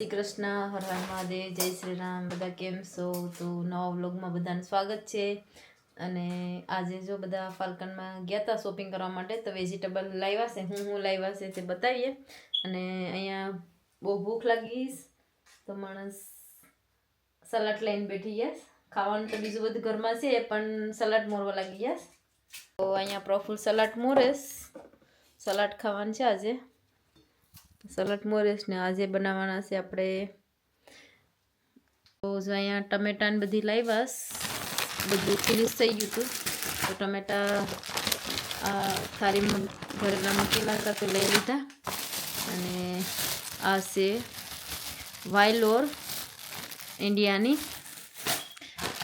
શ્રી કૃષ્ણ, હર હર મહાદેવ, જય શ્રી રામ. બધા કેમ છો? તો નવા વ્લોગમાં બધાનું સ્વાગત છે. અને આજે જો બધા ફાલ્કનમાં ગયા હતા શોપિંગ કરવા માટે, તો વેજીટેબલ લાવ્યા છે. હું લાવ્યા છે તે બતાવીએ. અને અહીંયા બહુ ભૂખ લાગી તો માણસ સલાડ લઈને બેઠી ગયા. ખાવાનું તો બીજું બધું ઘરમાં છે, પણ સલાડ મોરવા લાગી ગયા. તો અહીંયા પ્રફુલ સલાડ મોરેશ, સલાડ ખાવાનું છે આજે. સલાડ મોરેશ ને આજે બનાવવાના છે આપણે. તો અહીંયા ટમેટા ને બધી લાવ્યા, બધું ફિનિશ થઈ ગયું હતું. તો ટમેટા આ થાળીમાં ભરેલા મૂકેલા હતા તો લઈ લીધા. અને આ છે વાયલોર ઇન્ડિયાની,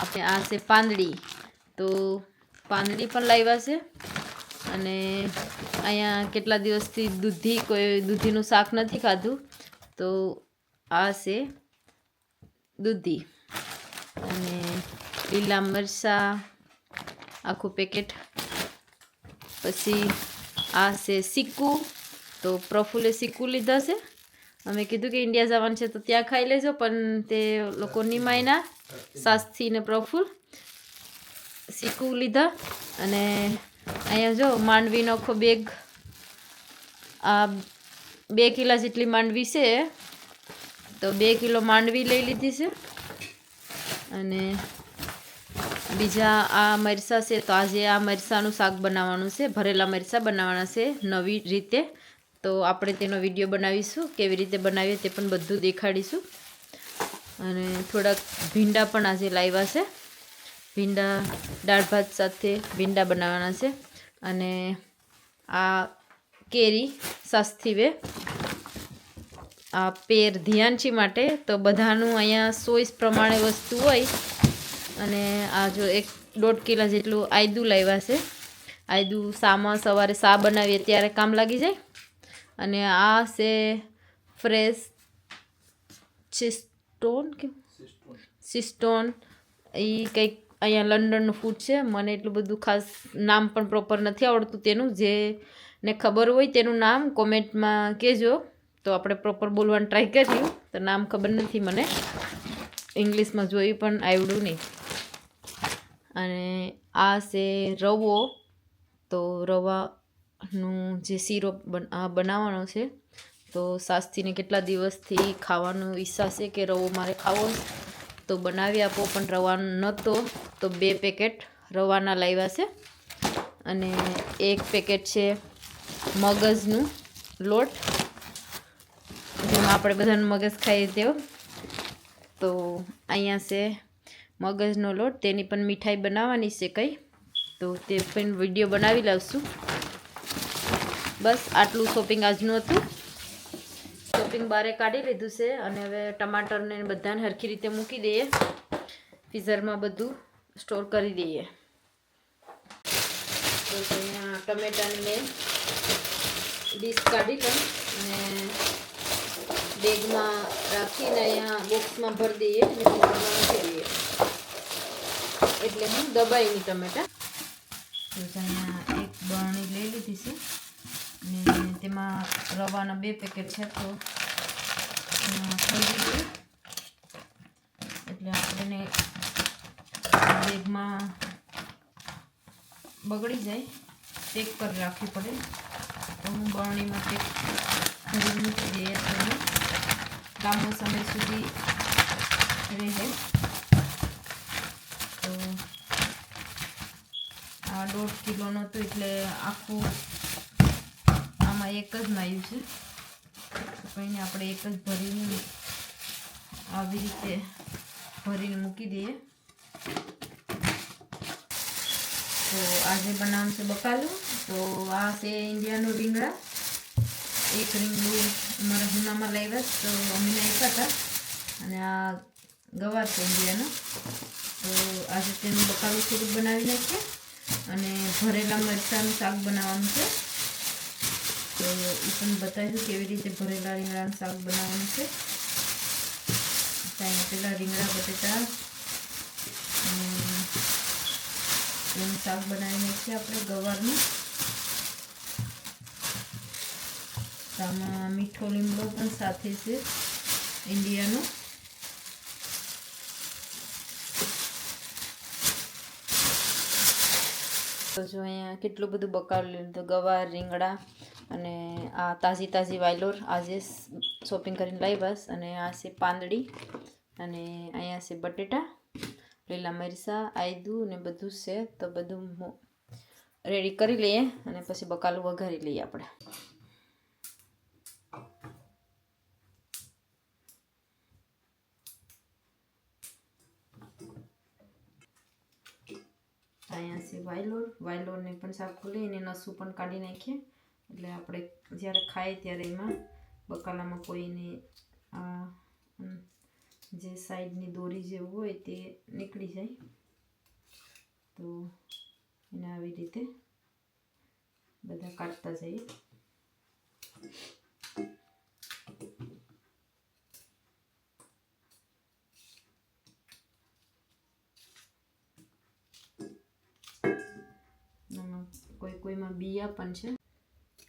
આપણે આ છે પાંદડી. તો પાંદડી પણ લાવ્યા છે. અને અહીંયા કેટલા દિવસથી દૂધીનું શાક નથી ખાધું, તો આ છે દૂધી. અને લીલા મરચાં આખું પેકેટ. પછી આ છે સિક્કુ. તો પ્રફુલ્લે સિક્કુ લીધા છે. અમે કીધું કે ઇન્ડિયા જવાનું છે તો ત્યાં ખાઈ લેજો, પણ તે લોકો નિમાયના સાસથી ને પ્રફુલ સિક્કુ લીધા. અને અહીંયા જો માંડવીનો આખો બેગ, આ 2 કિલો જેટલી માંડવી છે, તો 2 કિલો માંડવી લઈ લીધી છે. અને બીજા આ મરચાં છે, તો આજે આ મરચાંનું શાક બનાવવાનું છે, ભરેલા મરચાં બનાવવાના છે નવી રીતે. તો આપણે તેનો વિડીયો બનાવીશું, કેવી રીતે બનાવીએ તે પણ બધું દેખાડીશું. અને થોડાક ભીંડા પણ આજે લાવ્યા છે. ભીંડા દાળ ભાત સાથે ભીંડા બનાવવાના છે. અને આ કેરી સસ્તી વે, આ પેર ધ્યાનચી માટે. તો બધાનું અહીંયા ચોઈસ પ્રમાણે વસ્તુ હોય. અને આ જો 1.5 કિલો જેટલું આયદું લાવ્યા છે. આયદું સામાં સવારે સા બનાવીએ ત્યારે કામ લાગી જાય. અને આ છે ફ્રેશ સિસ્ટોન. એ કંઈક અહીંયા લંડનનું ફૂડ છે. મને એટલું બધું ખાસ નામ પણ પ્રોપર નથી આવડતું તેનું. જેને ખબર હોય તેનું નામ કોમેન્ટમાં કહેજો, તો આપણે પ્રોપર બોલવાનું ટ્રાય કર્યું. તો નામ ખબર નથી મને, ઇંગ્લિશમાં જોયું પણ આવડ્યું નહીં. અને આ છે રવો. તો રવાનું જે શીરો બનાવવાનો છે. તો સાસથીને કેટલા દિવસથી ખાવાનું ઈચ્છા છે કે રવો મારે ખાવો, તો બનાવી આપો, પણ રવાનો નહોતો. તો 2 પેકેટ રવાના લાવ્યા છે. અને 1 પેકેટ છે મગજનું લોટ, જેમાં આપણે બધાનું મગજ ખાઈએ તેવો. તો અહીંયા છે મગજનો લોટ, તેની પણ મીઠાઈ બનાવવાની છે કંઈ, તો તે પણ વિડીયો બનાવી લાવશું. બસ આટલું શોપિંગ આજનું હતું. શોપિંગ બારે કાઢી લીધું છે. અને હવે ટમાટરને બધાને સરખી રીતે મૂકી દઈએ, ફ્રીઝરમાં બધું સ્ટોર કરી દઈએ. તો અહીંયા ટમેટાની મેં ડીશ કાઢી લઉં અને બેગમાં રાખીને અહીંયા બોક્સમાં ભરી દઈએ અને ફ્રીઝરમાં મૂકી દઈએ, એટલે હું દબાઈ નહીં ટમેટા. તો અહીંયા એક બરણી લઈ લીધી છે. અને તેમાં રવાના 2 પેકેટ છે, તો થઈ ગયું. એટલે આપણે બેગમાં બગડી જાય, પેક કરી રાખવી પડે. તો હું બરણીમાં પેક કરી મૂકી દઈએ, એટલે લાંબો સમય સુધી રહે. તો આ 1.5 કિલોનો હતું, એટલે આખું આમાં એક જ માયું છે. તો કંઈને આપણે એક જ ભરીને આવી રીતે ભરીને મૂકી દઈએ. તો આજે બનાવવાનું છે બકાલું. તો આ છે ઇન્ડિયાનું રીંગણા. 1 રીંગણું અમારા હુનામાં લાવ્યા, તો અમીને આપ્યા હતા. અને આ ગવાર છે ઇન્ડિયાનો. તો આજે તેનું બકાલું થોડુંક બનાવી નાખીએ. અને ભરેલા મરચાંનું શાક બનાવવાનું છે. તો એ પણ બતાવ્યું કેવી રીતે ભરેલા રીંગણાનું શાક બનાવવાનું છે. ત્યાં પેલા રીંગણા બટેટા એનું શાક બનાવીને છીએ આપણે ગવારનું. આમાં મીઠો લીમડો પણ સાથે છે. ઇન્ડિયાનું. તો જો અહીંયા કેટલું બધું બકાલું લીધું, તો ગવાર, રીંગણા અને આ તાજી વાયલોર આજે શોપિંગ કરીને લાવ્યા. અને આ છે પાંદડી અને અહીંયા છે બટેટા, લીલા મરચાં, આયદું ને બધું છે. તો બધું રેડી કરી લઈએ અને પછી બકાલું વઘારી લઈએ આપણે. અહીંયા છે વાયલોરને પણ શાક ખોલી અને નસું પણ કાઢી નાખીએ, એટલે આપણે જ્યારે ખાઈએ ત્યારે એમાં બકાલામાં કોઈને જે સાઈડની દોરી જેવું હોય તે નીકળી જાય. તો એને આવી રીતે બધા કાઢતા જઈએ. કોઈમાં બિયા પણ છે.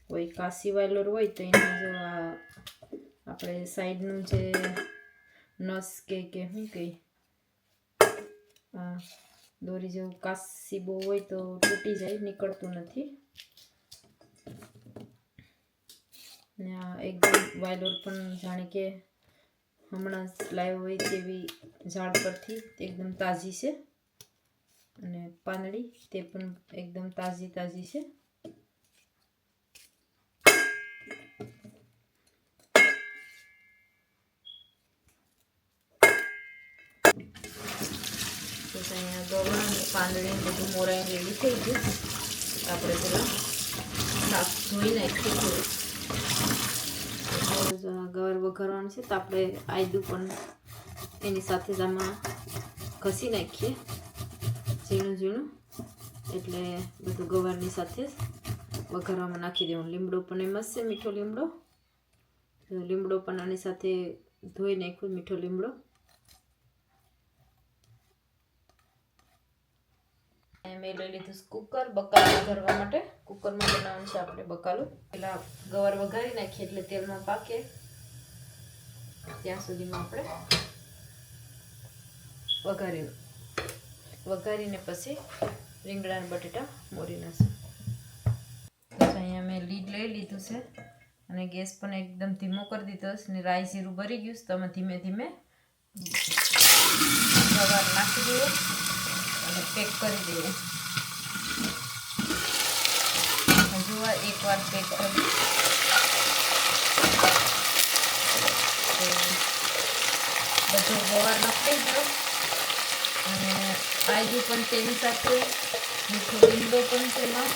કોઈ કાશી વાયલોર હોય તો એના જો આપણે સાઈડનું જે નસ કે શું કહે દોરી જેવું કાશી બહુ હોય તો તૂટી જાય, નીકળતું નથી. ને આ એકદમ વાયલોર પણ જાણે કે હમણાં જ લાવ્યો હોય તેવી ઝાડ પરથી એકદમ તાજી છે. અને પાંદડી તે પણ એકદમ તાજી છે. તો અહીંયા ગવાર અને પાંદડી બધું મોરાઈ રેડી થઈ ગયું. આપણે પેલા શાક ધોઈ નાખીએ થોડું. ગવાર વઘારવાનું છે તો આપણે આયદું પણ એની સાથે જ આમાં ઘસી નાખીએ ઝીણું, એટલે બધું ગવારની સાથે જ વઘારવામાં નાખી દેવાનું. લીમડો પણ એમાં છે, મીઠો લીમડો. લીમડો પણ આની સાથે ધોઈ નાખ્યો, મીઠો લીમડો. મેં લઈ લીધું કુકર બકાલું વઘારવા માટે. કુકરમાં બનાવવાનું છે આપણે બકાલું. પેલા ગવાર વઘારી નાખીએ એટલે તેલમાં પાકે ત્યાં સુધીમાં આપણે વઘારીને પછી રીંગણા અને બટેટા મોરી નાખશું. તો અહીંયા મેં લીડ લઈ લીધું છે અને ગેસ પણ એકદમ ધીમો કરી દીધો છે. ને રાઈ જીરું ભરી ગયું છે. તો અમે ધીમે ધીમે ગવાર નાખી દઈએ અને પેક કરી દઈએ. હજુ એકવાર પેક કરી બધો ગવાર નાખી ગયો અને આયદું પણ તેની સાથે, મીઠો લીમડો પણ તેમાં.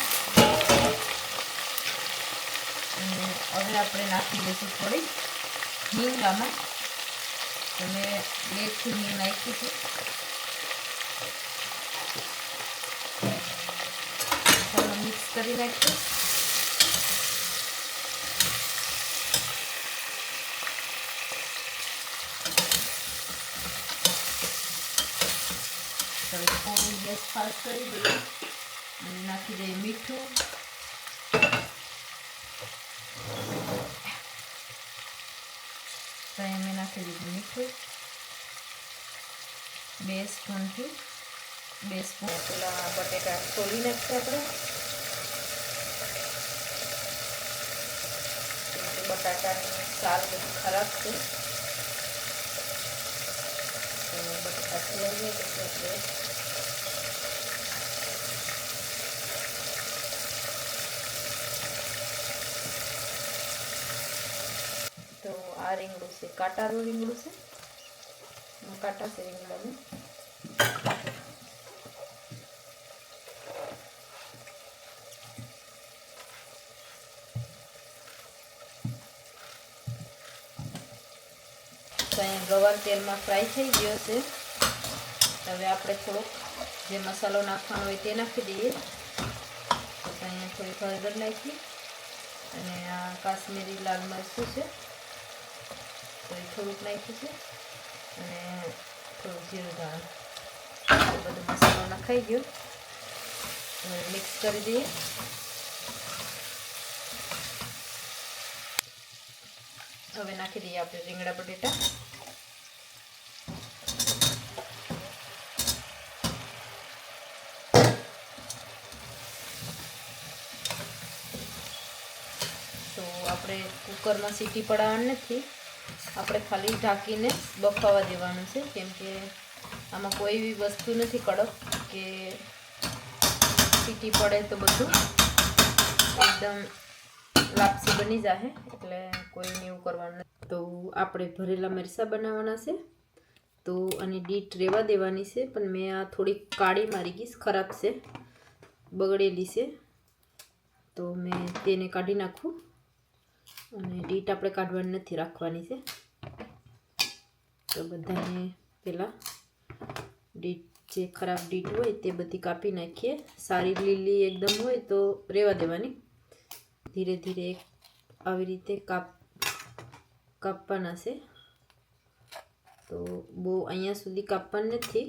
અને હવે આપણે નાખી દઈશું થોડી હિંગ આમાં. તમે લેટથી હિંગ નાખી છે. ચાલો મિક્સ કરી નાખીએ. થોડું ગેસ ફાસ્ટ કરી દઈએ અને નાખી દઈએ મીઠું. તો મેં નાખી દીધું મીઠું 2 સ્પૂનથી 2 સ્પૂન. પેલા બટેટા છોલી નાખીએ આપણે. બટાટાની સાલ બધી ખરાબ છે, બટાટા છોલાવીએ પછી આપણે તો આ રીંગણું છે, કાંટાળું રીંગણું છે, કાંટા છે રીંગણાનું. તો અહીંયા ગવાર તેલમાં ફ્રાય થઈ ગયો છે. હવે આપણે થોડોક જે મસાલો નાખવાનો હોય તે નાખી દઈએ. તો અહીંયા થોડી હળદર નાખી અને આ કાશ્મીરી લાલ મરચું છે તો એ થોડુંક નાખ્યું છે અને થોડુંક જીરું ધાણા. બધો મસાલો નખાઈ ગયો. હવે મિક્સ કરી દઈએ. હવે નાખી દઈએ આપણે રીંગણા બટેટા. કુકરમાં સીટી પડાવવાની નથી, આપણે ખાલી ઢાંકીને બફાવા દેવાનું છે, કેમ કે આમાં કોઈ એવી વસ્તુ નથી કડક કે સીટી પડે તો બધું એકદમ લાપસી બની જાય, એટલે કોઈને એવું કરવાનું નથી. તો આપણે ભરેલા મરચાં બનાવવાના છે, તો આની ડીટ રહેવા દેવાની છે, પણ મેં આ થોડી કાળી મારી ગઈશ, ખરાબ છે, બગડેલી છે, તો મેં તેને કાઢી નાખું. અને ડીટ આપણે કાઢવાની નથી, રાખવાની છે. તો બધાને પહેલાં ડીટ જે ખરાબ ડીટ હોય તે બધી કાપી નાખીએ. સારી લીલી એકદમ હોય તો રહેવા દેવાની, ધીરે ધીરે આવી રીતે કાપવાના છે. તો બહુ અહીંયા સુધી કાપવાનું નથી,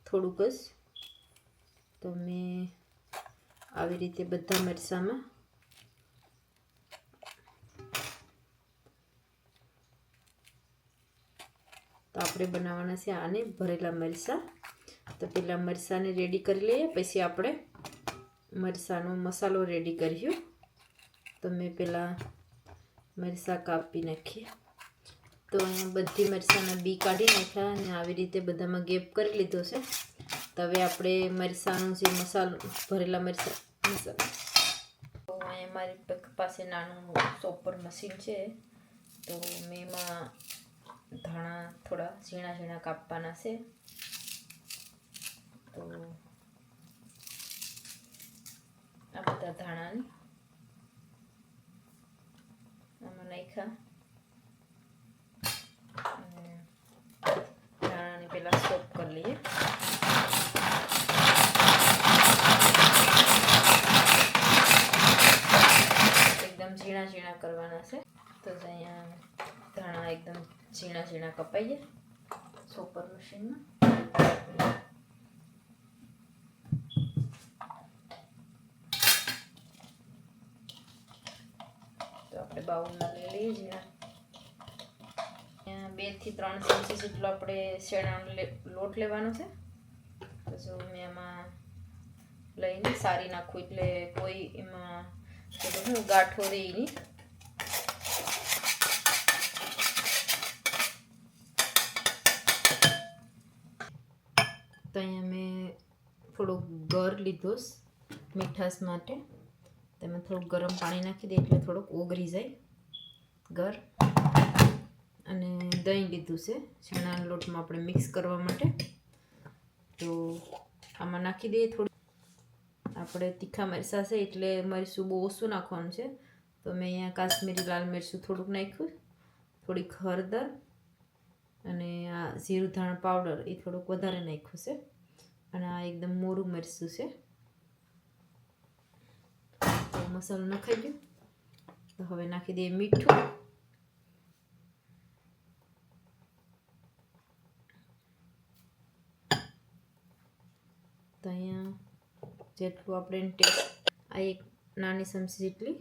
થોડુંક જ. તો મેં આવી રીતે બધા મરચાંમાં તો આપણે બનાવવાના છે આને ભરેલા મરચાં. તો પહેલાં મરચાંને રેડી કરી લઈએ, પછી આપણે મરચાંનો મસાલો રેડી કર્યો. તો મેં પહેલાં મરચાં કાપી નાખીએ. તો અહીંયા બધી મરચાંના બી કાઢી નાખ્યા અને આવી રીતે બધામાં ગેપ કરી લીધો છે. તો હવે આપણે મરચાંનો જે મસાલો ભરેલા મરચાં તો અહીંયા મારી પાસે નાનું ચોપર મશીન છે, તો મેં એમાં ધાણા થોડા ઝીણા ઝીણા કાપવાના છે. તો આ બધા ધાણાને આમાં નાખ્યા અને ધાણાને પહેલાં સોપ કરી લઈએ. એકદમ ઝીણા ઝીણા કરવાના છે. તો અહીંયા ધાણા એકદમ ઝીણા ઝીણા કપાઈએ સોપર મશીનમાં. તો આપણે બાઉલમાં લઈ લઈએ ઝીણા. 2 થી 3 ચમચી જેટલો આપણે શેણાનો લોટ લેવાનો છે. તો જો મેં એમાં લઈને સારી નાખું, એટલે કોઈ એમાં હું ગાંઠો રહી નહીં. તો અહીંયા મેં થોડુંક ગર લીધો મીઠાશ માટે. તેમાં થોડુંક ગરમ પાણી નાખી દઈએ એટલે થોડુંક ઓગળી જાય ગર. અને દહીં લીધું છે ચણાના લોટમાં આપણે મિક્સ કરવા માટે. તો આમાં નાખી દઈએ થોડું. આપણે તીખા મરચાં છે એટલે મરચું બહુ ઓછું નાખવાનું છે. તો મેં અહીંયા કાશ્મીરી લાલ મરચું થોડુંક નાખ્યું, થોડીક હળદર અને આ જીરું ધાણા પાવડર એ થોડુંક વધારે નાખ્યું છે. અને આ એકદમ મોરું મરચું છે. તો મસાલો નાખાઈ ગયો. તો હવે નાખી દઈએ મીઠું. તો અહીંયા જેટલું આપણે ટેસ્ટ, આ એક નાની ચમચી જેટલી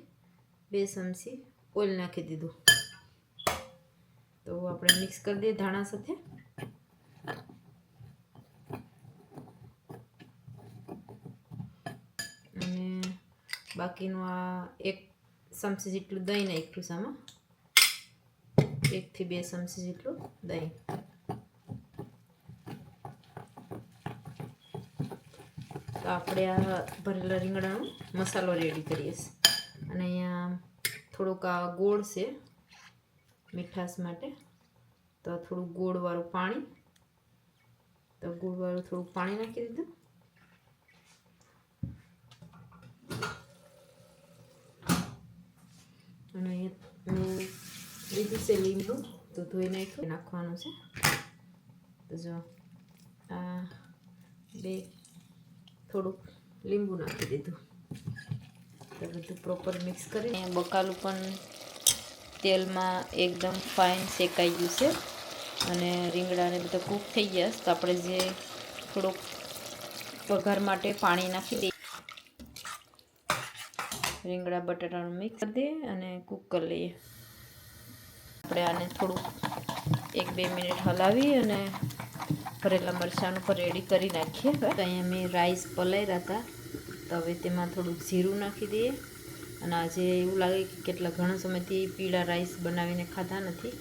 2 ચમચી ઓઇલ નાખી દીધું. તો આપણે મિક્સ કરી દઈએ ધાણા સાથે. અને બાકીનું આ 1 ચમચી જેટલું દહીં નાખ્યું છે આમાં, 1 થી 2 ચમચી જેટલું દહીં. તો આપણે આ ભરેલા રીંગણાનો મસાલો રેડી કરીએ. અને અહીંયા થોડુંક આ ગોળ છે મીઠાશ માટે, તો થોડુંક ગોળવાળું પાણી. તો ગોળવાળું થોડુંક પાણી નાખી દીધું. અને અહીંયા મેં લીધું છે લીંબુ, તો ધોઈ નાખવાનું છે. તો જો આ 2 થોડુંક લીંબુ નાખી દીધું. તો બધું પ્રોપર મિક્સ કરી. બકાલું પણ તેલમાં એકદમ ફાઇન શેકાઈ ગયું છે અને રીંગણાને બધા કૂક થઈ ગયા. તો આપણે જે થોડુંક વઘાર માટે પાણી નાખી દઈએ. રીંગણા બટાટાનું મિક્સ કરી દઈએ અને કૂક કરી લઈએ. આપણે આને થોડુંક 1-2 મિનિટ હલાવી અને ભરેલા મરચાં ઉપર રેડી કરી નાખીએ. તો અહીંયા મેં રાઈસ પલાળ્યા હતા, તો હવે તેમાં થોડુંક જીરું નાખી દઈએ અને આજે એવું લાગે કે કેટલા ઘણા સમયથી પીળા રાઈસ બનાવીને ખાધા નથી.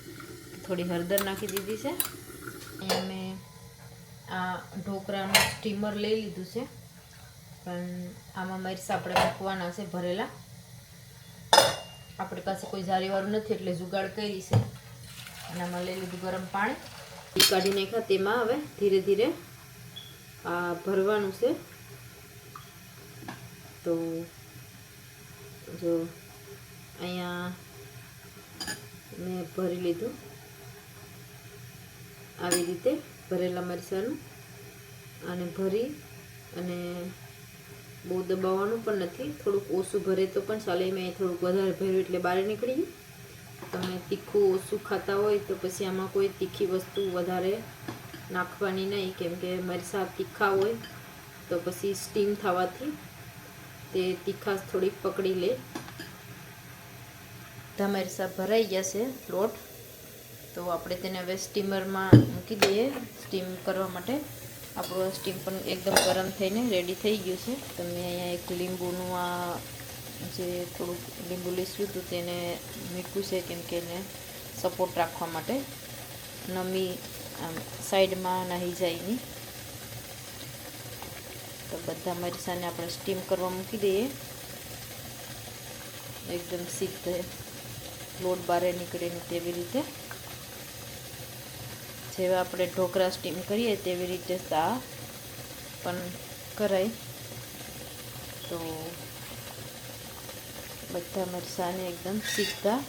થોડી હળદર નાખી દીધી છે. અહીંયા મેં આ ઢોકળાનું સ્ટીમર લઈ લીધું છે, પણ આમાં મરચાં આપણે મૂકવાના છે ભરેલા. આપણી પાસે કોઈ જારીવાળું નથી એટલે જુગાડ કરી છે. અને આમાં લઈ લીધું ગરમ પાણી, કાઢી નાખ્યા. તેમાં હવે ધીરે ધીરે આ ભરવાનું છે. તો જો અહીંયા મેં ભરી લીધું આવી રીતે ભરેલા મરચાંનું. આને ભરી અને બહુ દબાવવાનું પણ નથી, થોડુંક ઓછું ભરે તો પણ ચાલે. મેં થોડુંક વધારે ભર્યું એટલે બહાર નીકળી ગયું. તમે તીખું ઓછું ખાતા હોય તો પછી આમાં કોઈ તીખી વસ્તુ વધારે નાખવાની નહીં, કેમ કે મરચાં તીખા હોય તો પછી સ્ટીમ થવાથી તે તીખાશ થોડીક પકડી લે. બધા મરચાં ભરાઈ ગયા છે લોટ, તો આપણે તેને હવે સ્ટીમરમાં મૂકી દઈએ સ્ટીમ કરવા માટે. આપણું સ્ટીમ પણ એકદમ ગરમ થઈને રેડી થઈ ગયું છે. તો મેં અહીંયા એક લીંબુનું આ જે થોડુંક લીંબુ લીસ્યું હતું તેને મીઠું છે, કેમ કે એને સપોર્ટ રાખવા માટે, નમી આમ સાઈડમાં નાહી જાય નહીં. તો બધા મરચાંને આપણે સ્ટીમ કરવા મૂકી દઈએ. એકદમ સીધે લોટ બહાર નીકળે ને તેવી રીતે, જેવા આપણે ઢોકળા સ્ટીમ કરીએ તેવી રીતે આ પણ કરાય. તો બધા મરચાંને એકદમ સીધા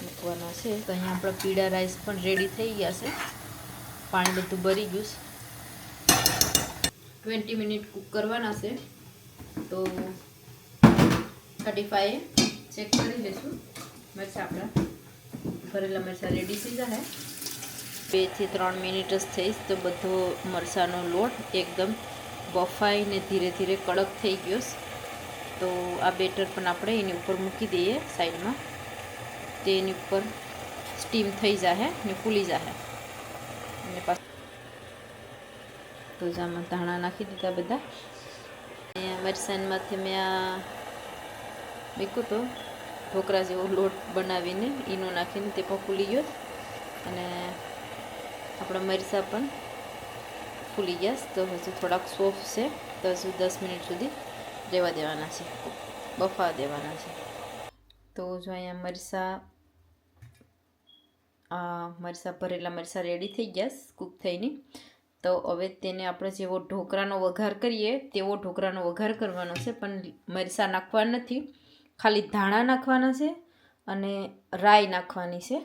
મૂકવાના છે. તો અહીંયા આપણા પીળા રાઈસ પણ રેડી થઈ ગયા છે. પાણી બધું ભરી ગયું છે. 20 મિનિટ કૂક કરવાના છે. તો 35 ચેક કરી લઈશું. મરચાં આપણા ભરેલા મરચાં રેડી થઈ જાય. 2 થી 3 મિનિટ જ થઈશ તો બધો મરચાંનો લોટ એકદમ બફાઈને ધીરે ધીરે કડક થઈ ગયો. તો આ બેટર પણ આપણે એની ઉપર મૂકી દઈએ સાઈડમાં. તે એની ઉપર સ્ટીમ થઈ જાય ને ફૂલી જાય. અને પાછું તો આમાં ધાણા નાખી દીધા બધા. અહીંયા મરચાંમાંથી મેં આ મૂક્યું તો ઢોકળા જેવો લોટ બનાવીને ઈનો નાખીને તે પણ ફૂલી ગયો. અને આપણા મરચાં પણ ફૂલી ગયા. તો હજુ થોડાક સોફ્ટ છે, તો હજુ 10 મિનિટ સુધી રહેવા દેવાના છે, બફાવા દેવાના છે. તો જો અહીંયા મરચાં ભરેલા મરચાં રેડી થઈ ગયા કૂક થઈને. તો હવે તેને આપણે જેવો ઢોકળાનો વઘાર કરીએ તેવો ઢોકળાનો વઘાર કરવાનો છે, પણ મરચાં નાખવા નથી, ખાલી ધાણા નાખવાના છે અને રાઈ નાખવાની છે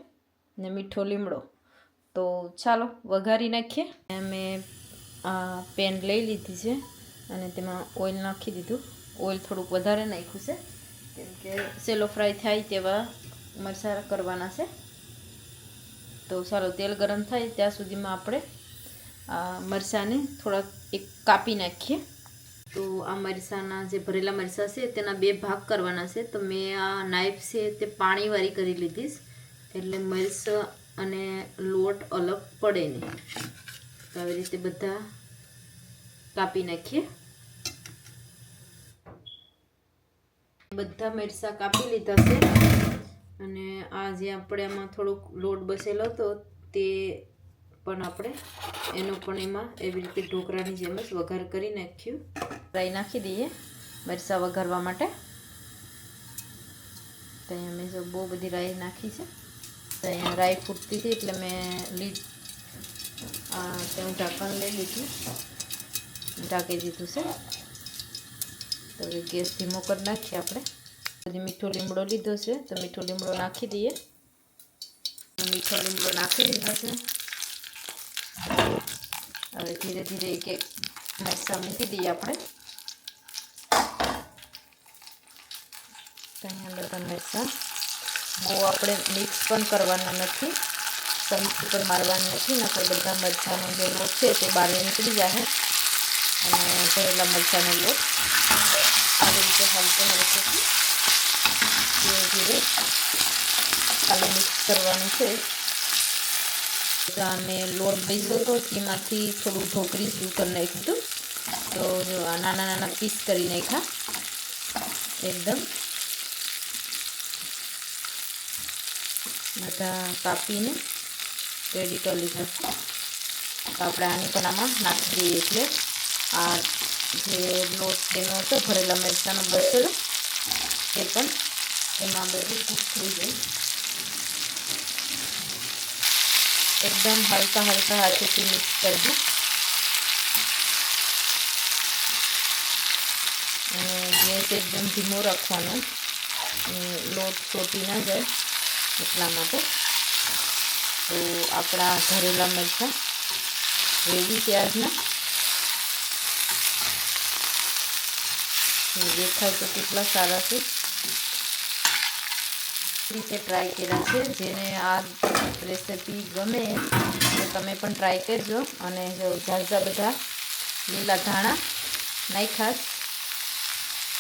ને મીઠો લીમડો. તો ચાલો વઘારી નાખીએ. મેં આ પેન લઈ લીધી છે અને તેમાં ઓઇલ નાખી દીધું. ઓઇલ થોડુંક વધારે નાખ્યું છે, કેમ કે સેલો ફ્રાય થાય તેવા મરચાં કરવાના છે. તો ચાલો તેલ ગરમ થાય ત્યાં સુધીમાં આપણે આ મરચાંને થોડાક એક કાપી નાખીએ. તો આ મરચાંના જે ભરેલા મરચાં છે તેના 2 ભાગ કરવાના છે. તો મેં આ નાઈફ છે તે પાણીવાળી કરી લીધીશ, એટલે મરચાં અને લોટ અલગ પડે નહીં. તો આવી રીતે બધા કાપી નાખીએ. બધા મરચાં કાપી લીધા છે. અને આ જે આપણે આમાં થોડોક લોટ બસેલો હતો તે પણ આપણે એનો પણ એમાં એવી રીતે ઢોકળાની જેમ જ વઘાર કરી નાખ્યું. રાઈ નાખી દઈએ મરચાં વઘારવા માટે. તો અહીંયા મેં જો બહુ બધી રાઈ નાખી છે. તો અહીંયા રાઈ ફૂટતી હતી એટલે મેં તેનું ઢાંકણ લઈ લીધું, ઢાંકી દીધું છે. તો હવે ગેસ ધીમો કરી નાખીએ આપણે. બધી મીઠો લીમડો લીધો છે, તો મીઠો લીમડો નાખી દઈએ. મીઠો લીમડો નાખી દીધો છે. હવે ધીરે ધીરે એક એક મરચાં મૂકી દઈએ આપણે. અહીંયા બધા મરચાં બહુ આપણે મિક્સ પણ કરવાના નથી, ચમચી પર મારવાની નથી, નકર બધા મરચાંનો જે લોટ છે તે બહાર નીકળી જાય. અને ભરેલા મરચાંનો લોટ આવી રીતે હલકે હલકેથી ધીરે ધીરે ખાલી મિક્સ કરવાનું છે. મેં લોટ બેસ્યો હતો એમાંથી થોડું ઢોકળી શું કરી નાખ્યું હતું. તો જો આ નાના નાના પીસ કરી નાખ્યા. એકદમ બધા કાપીને રેડી કરી લીધા છે. તો આપણે આની પણ આમાં નાખી દઈએ એટલે આ જે લોટ તેનો હતો ભરેલા મરચાંનો બચેલો એ પણ એમાં બધું કૂક થઈ જાય. એકદમ હલકા હલકા હાથેથી મિક્સ કરજો અને ગેસ એકદમ ધીમો રાખવાનો, લોટ ચોટી ના જાય એટલા માટે. તો આપણા ભરેલા મરચાં રેડી છે આજના. દેખાય તો કેટલા સારા છે. રીતે ટ્રાય કર્યા છે. જેને આ રેસીપી ગમે તો તમે પણ ટ્રાય કરજો. અને જો ઝાઝા બધા લીલા ધાણા નાખ્યા.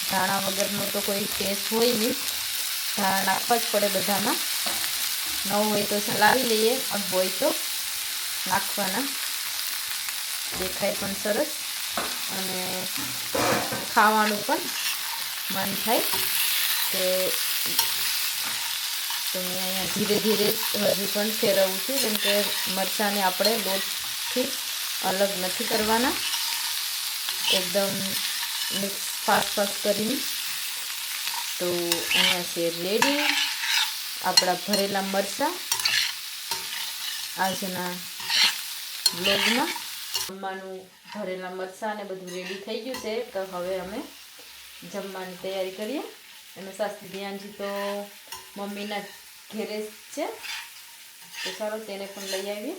ધાણા વગરનો તો કોઈ ટેસ્ટ હોય નહીં, ધાણા નાખવા જ પડે બધામાં. ન હોય તો ચલાવી લઈએ, પણ હોય તો નાખવાના. દેખાય પણ સરસ અને ખાવાનું પણ મન થાય. કે તો મેં અહીંયા ધીરે ધીરે હજી પણ ફેરવું છું, કેમ કે મરચાંને આપણે લોટથી અલગ નથી કરવાના. એકદમ મિક્સ ફાસ્ટ કરીને. તો અહીંયા છે રેડી આપણા ભરેલા મરચાં આજના બ્લોગમાં. જમવાનું ભરેલા મરચાં ને બધું રેડી થઈ ગયું છે. તો હવે અમે જમવાની તૈયારી કરીએ. અને સાસુ ધ્યાનજી તો મમ્મીના ઘેરે છે, તો ચાલો તેને પણ લઈ આવીએ.